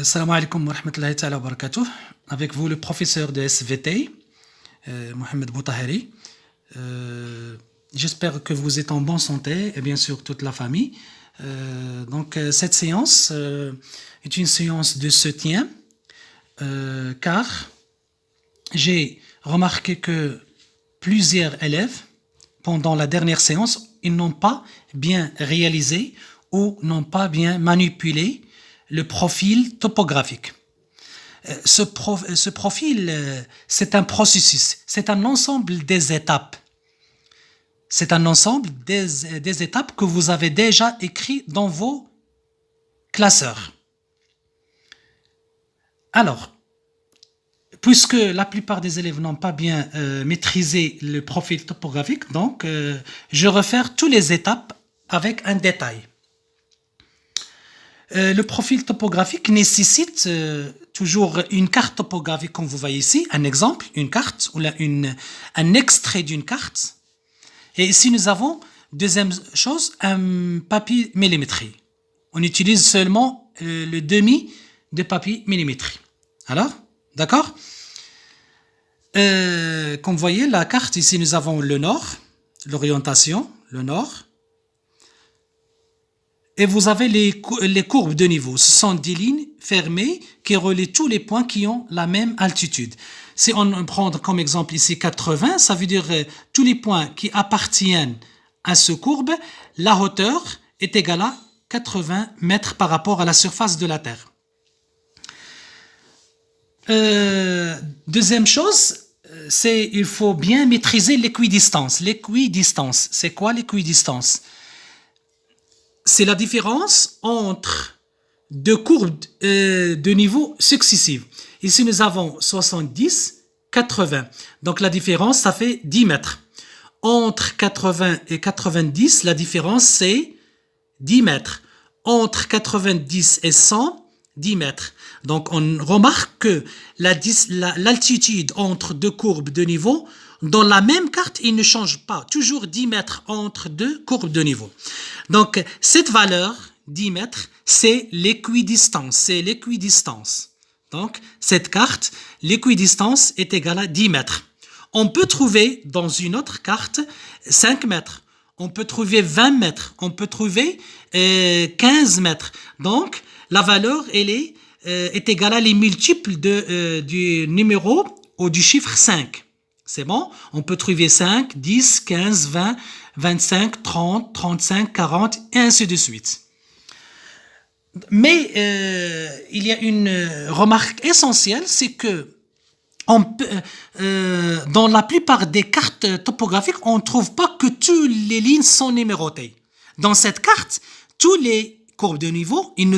Salam alaikum wa rahmatullahi ta'ala wa barakatuh. Avec vous, le professeur de SVT, Mohamed Boutaheri. J'espère que vous êtes en bonne santé et bien sûr toute la famille. Cette séance est une séance de soutien car j'ai remarqué que plusieurs élèves, pendant la dernière séance, ils n'ont pas bien réalisé ou n'ont pas bien manipulé le profil topographique. Ce profil, c'est un processus, c'est un ensemble des étapes. C'est un ensemble des étapes que vous avez déjà écrit dans vos classeurs. Alors, puisque la plupart des élèves n'ont pas bien maîtrisé le profil topographique, donc je refais toutes les étapes avec un détail. Le profil topographique nécessite toujours une carte topographique, comme vous voyez ici, un exemple, une carte ou un extrait d'une carte. Et ici, nous avons, deuxième chose, un papier millimétré. On utilise seulement le demi de papier millimétré. Alors, d'accord? Comme vous voyez, la carte, ici, nous avons le nord, l'orientation, le nord. Et vous avez les courbes de niveau. Ce sont des lignes fermées qui relient tous les points qui ont la même altitude. Si on prend comme exemple ici 80, ça veut dire tous les points qui appartiennent à ce courbe, la hauteur est égale à 80 mètres par rapport à la surface de la Terre. Deuxième chose, c'est il faut bien maîtriser l'équidistance. L'équidistance, c'est quoi l'équidistance? C'est la différence entre deux courbes de niveau successives. Ici, nous avons 70, 80. Donc, la différence, ça fait 10 mètres. Entre 80 et 90, la différence, c'est 10 mètres. Entre 90 et 100, 10 mètres. Donc, on remarque que l'altitude entre deux courbes de niveau, dans la même carte, il ne change pas. Toujours 10 mètres entre deux courbes de niveau. Donc, cette valeur, 10 mètres, c'est l'équidistance. Donc, cette carte, l'équidistance est égale à 10 mètres. On peut trouver dans une autre carte 5 mètres. On peut trouver 20 mètres. On peut trouver 15 mètres. Donc, la valeur, elle est égale à les multiples du numéro ou du chiffre 5. C'est bon? On peut trouver 5, 10, 15, 20, 25, 30, 35, 40, et ainsi de suite. Mais il y a une remarque essentielle, c'est que dans la plupart des cartes topographiques, on ne trouve pas que toutes les lignes sont numérotées. Dans cette carte, tous les courbes de niveau, ils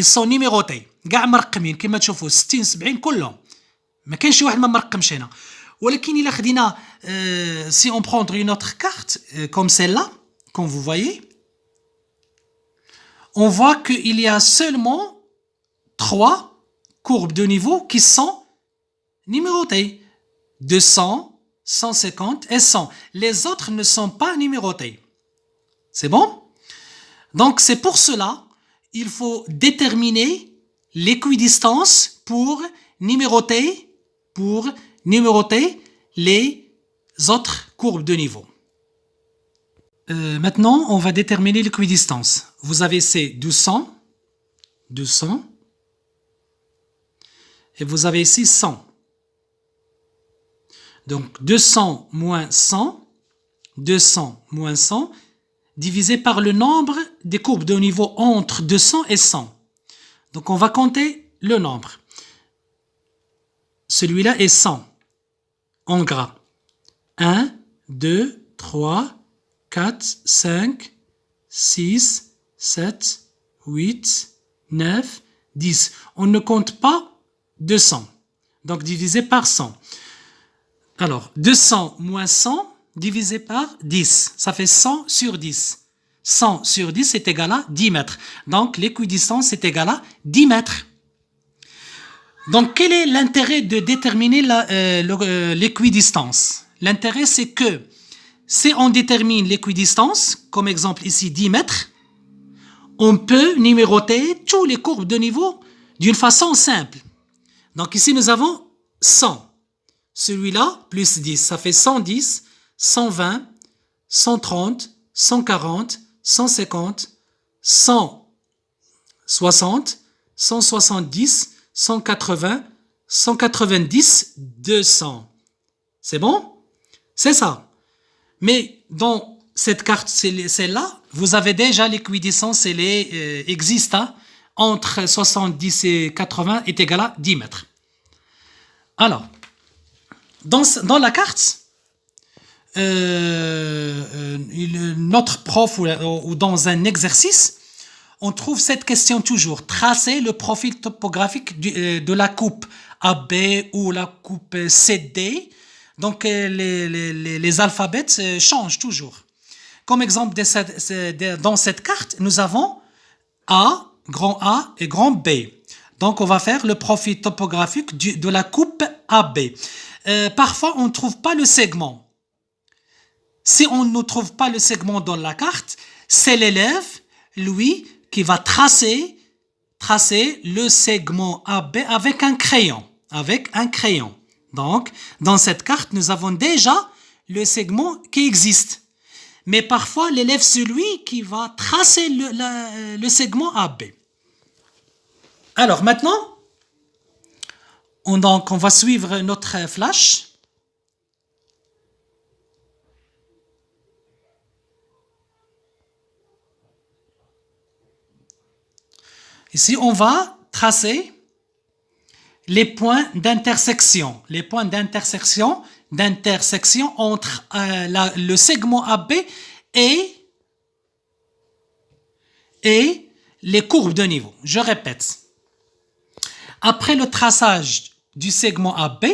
sont numérotés. كاع مرقمين كما تشوفوا 60 70 كلهم. ما كاينش شي واحد ما مرقمش هنا. ولكن إلا خدينا si on prend une autre carte comme celle-là, comme vous voyez, on voit qu'il y a seulement 3 courbes de niveau qui sont numérotées. 200, 150 et 100. Les autres ne sont pas numérotées. C'est bon? Donc, c'est pour cela il faut déterminer l'équidistance pour numéroter les autres courbes de niveau. Maintenant, on va déterminer l'équidistance. Vous avez ces 200, et vous avez ici 100. Donc, 200 moins 100, 200 moins 100, divisé par le nombre des courbes de niveau entre 200 et 100. Donc, on va compter le nombre. Celui-là est 100, en gras. 1, 2, 3, 4, 5, 6, 7, 8, 9, 10. On ne compte pas 200. Donc, divisé par 100. Alors, 200 moins 100 divisé par 10. Ça fait 100 sur 10. 100 sur 10 est égal à 10 mètres. Donc, l'équidistance est égale à 10 mètres. Donc, quel est l'intérêt de déterminer l'équidistance? L'intérêt, c'est que si on détermine l'équidistance, comme exemple ici 10 mètres, on peut numéroter tous les courbes de niveau d'une façon simple. Donc ici, nous avons 100. Celui-là, plus 10, ça fait 110, 120, 130, 140, 150, 160, 170, 180, 190, 200. C'est bon? C'est ça. Mais dans cette carte, celle-là, vous avez déjà l'équidistance, elle existe, hein, entre 70 et 80 est égal à 10 mètres. Alors, dans la carte, notre prof ou dans un exercice, on trouve cette question toujours. Tracer le profil topographique de la coupe AB ou la coupe CD. Donc, les alphabets changent toujours. Comme exemple, dans cette carte, nous avons A et grand B. Donc, on va faire le profil topographique de la coupe AB. Parfois, on ne trouve pas le segment. Si on ne trouve pas le segment dans la carte, c'est l'élève, lui, qui va tracer le segment AB avec un crayon. Donc, dans cette carte, nous avons déjà le segment qui existe. Mais parfois, l'élève, c'est lui qui va tracer le segment AB. Alors, maintenant, on va suivre notre flash. Ici, on va tracer les points d'intersection. Les points d'intersection entre le segment AB et les courbes de niveau. Je répète. Après le traçage du segment AB,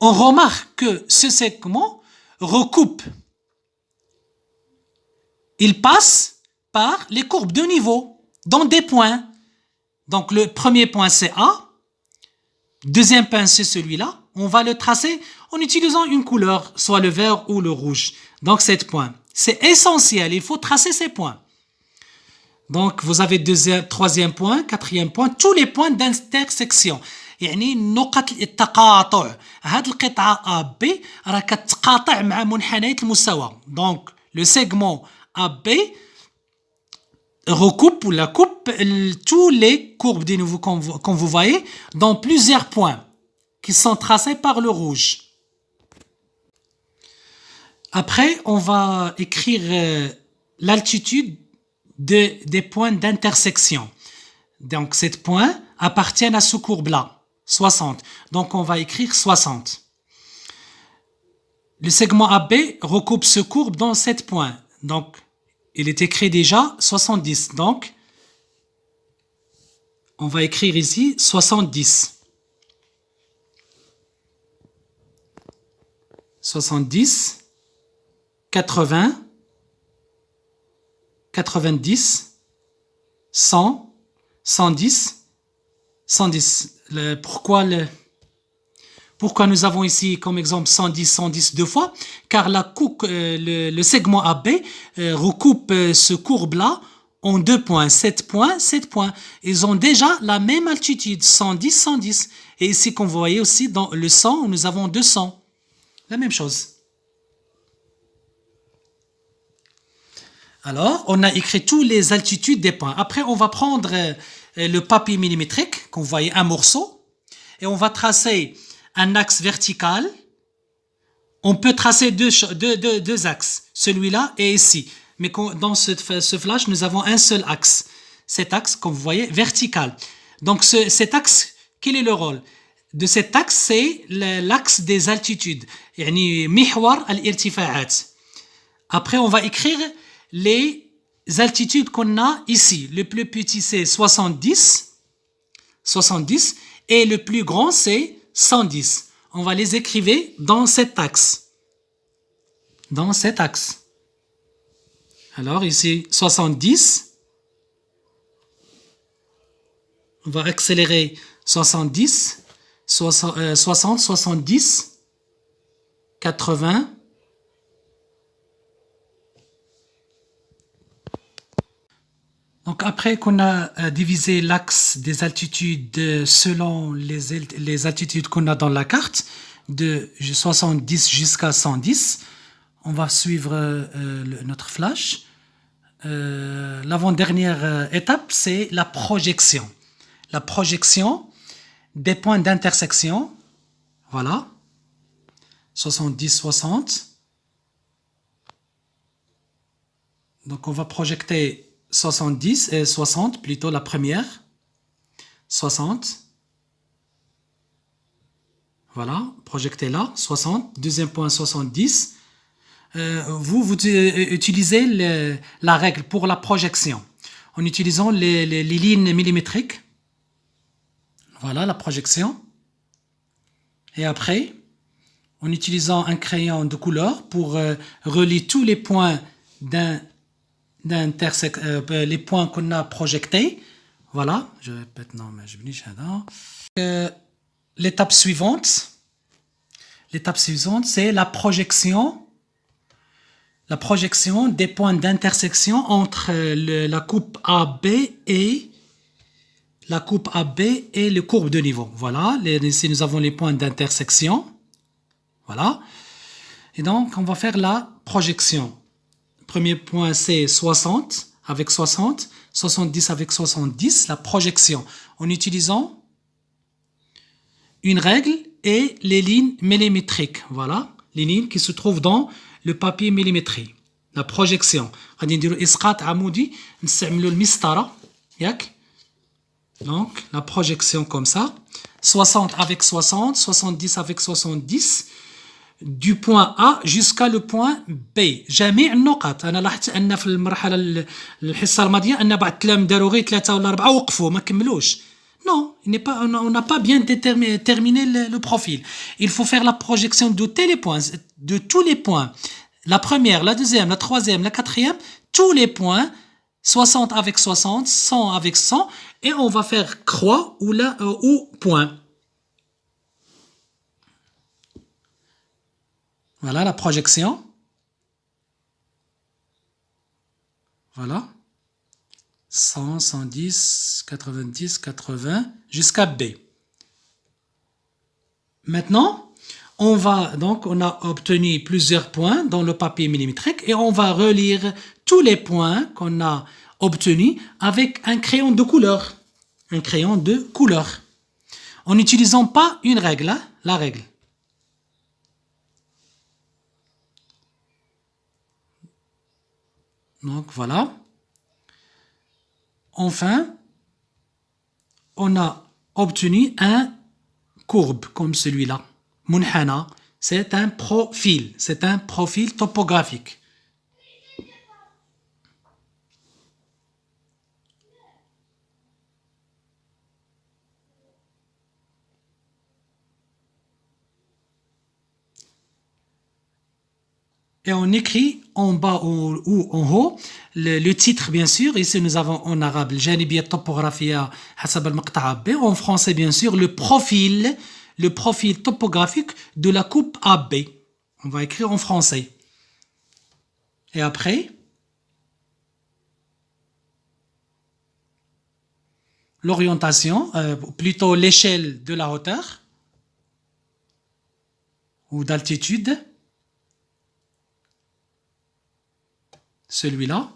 on remarque que ce segment recoupe. Il passe par les courbes de niveau dans des points. Donc, le premier point, c'est A. Deuxième point, c'est celui-là. On va le tracer en utilisant une couleur, soit le vert ou le rouge. Donc, 7 points. C'est essentiel. Il faut tracer ces points. Donc, vous avez troisième point, quatrième point, tous les points d'intersection. يعني نقط التقاطع. هذه القطعة AB راه كتقاطع مع منحنيات المستوى. Donc, le segment AB recoupe ou la coupe tous les courbes de niveau comme vous voyez dans plusieurs points qui sont tracés par le rouge. Après, on va écrire l'altitude des points d'intersection. Donc, ces points appartiennent à ce courbe-là, 60. Donc, on va écrire 60. Le segment AB recoupe ce courbe dans 7 points. Donc, il est écrit déjà 70. Donc, on va écrire ici 70. 70, 80, 90, 100, 110, 110. Pourquoi nous avons ici comme exemple 110, 110 deux fois? Car le segment AB recoupe ce courbe-là en 2 points, 7 points, 7 points. Ils ont déjà la même altitude, 110, 110. Et ici, comme vous voyez aussi, dans le 100, nous avons 200. La même chose. Alors, on a écrit toutes les altitudes des points. Après, on va prendre le papier millimétrique, qu'on voyait un morceau, et on va tracer un axe vertical. On peut tracer deux axes, celui-là et ici. Mais dans ce flash, nous avons un seul axe. Cet axe, comme vous voyez, vertical. Donc, cet axe, quel est le rôle de cet axe? C'est l'axe des altitudes. يعني محور الارتفاعات. Après, on va écrire les altitudes qu'on a ici. Le plus petit, c'est 70. Et le plus grand, c'est 110. On va les écrire dans cet axe. Alors, ici, 70. On va accélérer 70, 60, 70, 80. Donc après qu'on a divisé l'axe des altitudes selon les altitudes qu'on a dans la carte, de 70 jusqu'à 110, on va suivre notre flash. L'avant-dernière étape, c'est la projection. La projection des points d'intersection. Voilà. 70, 60. Donc on va projeter 70 et 60, plutôt la première. 60. Voilà, projetez là, 60. Deuxième point, 70. Vous utilisez la règle pour la projection en utilisant les lignes millimétriques. Voilà la projection. Et après, en utilisant un crayon de couleur pour relier tous les points les points qu'on a projetés. Voilà, je répète, non, mais je vais l'étape suivante, c'est la projection des points d'intersection entre la coupe AB et les courbes de niveau. Voilà, ici nous avons les points d'intersection. Voilà. Et donc, on va faire la projection. Premier point, c'est 60 avec 60, 70 avec 70, la projection en utilisant une règle et les lignes millimétriques. Voilà, les lignes qui se trouvent dans le papier millimétrique. La projection. Donc, la projection comme ça. 60 avec 60, 70 avec 70, du point A jusqu'à le point B. جميع النقط. أنا لاحظت أن في المرحلة الحصة الماضية أن بعض التلاميذ داروا غير 3 ولا 4 وقفوا ما كملوش. Non, on n'a pas bien terminé le profil. Il faut faire la projection de tous les points. La première, la deuxième, la troisième, la quatrième, tous les points, 60 avec 60, 100 avec 100, et on va faire croix ou point. Voilà la projection. Voilà. 100, 110, 90, 80, jusqu'à B. Maintenant, on a obtenu plusieurs points dans le papier millimétrique et on va relire tous les points qu'on a obtenus avec un crayon de couleur. Un crayon de couleur. En n'utilisant pas une règle, hein, la règle. Donc voilà. Enfin, on a obtenu un courbe comme celui-là. Munhana, c'est un profil topographique. Et on écrit en bas ou en haut le titre, bien sûr. Ici, nous avons en arabe الجانبية الطبوغرافية حسب المقطع B. En français, bien sûr, le profil topographique de la coupe AB. On va écrire en français. Et après, l'orientation, plutôt l'échelle de la hauteur ou d'altitude. Celui-là.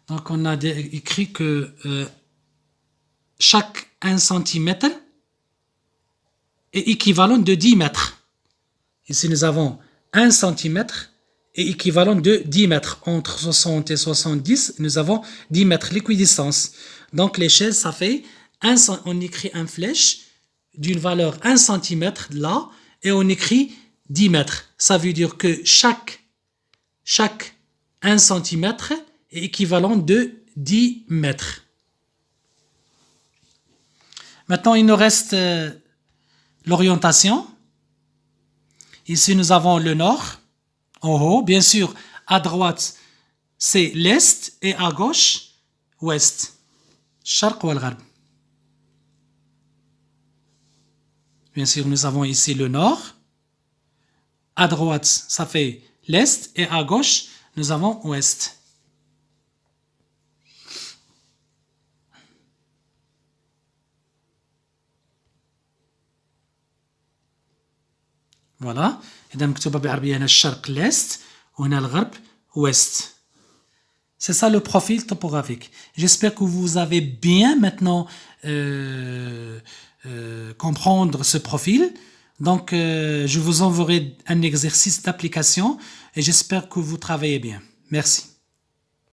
Donc, on a écrit que chaque 1 cm est équivalent de 10 mètres. Ici, nous avons 1 cm est équivalent de 10 mètres. Entre 60 et 70, nous avons 10 mètres l'équidistance. Donc, l'échelle, ça fait on écrit une flèche d'une valeur 1 cm là, et on écrit 10 mètres. Ça veut dire que chaque 1 cm est équivalent de 10 mètres. Maintenant, il nous reste l'orientation. Ici, nous avons le nord, en haut. Bien sûr, à droite, c'est l'est, et à gauche, ouest. Sharq ou al-Gharb. Bien sûr, nous avons ici le nord. À droite, ça fait l'est et à gauche, nous avons ouest. Voilà. إذا مكتوبة بالعربية هنا الشرق l'est وهنا الغرب ouest. C'est ça le profil topographique. J'espère que vous avez bien maintenant comprendre ce profil. Donc, je vous enverrai un exercice d'application et j'espère que vous travaillez bien. Merci.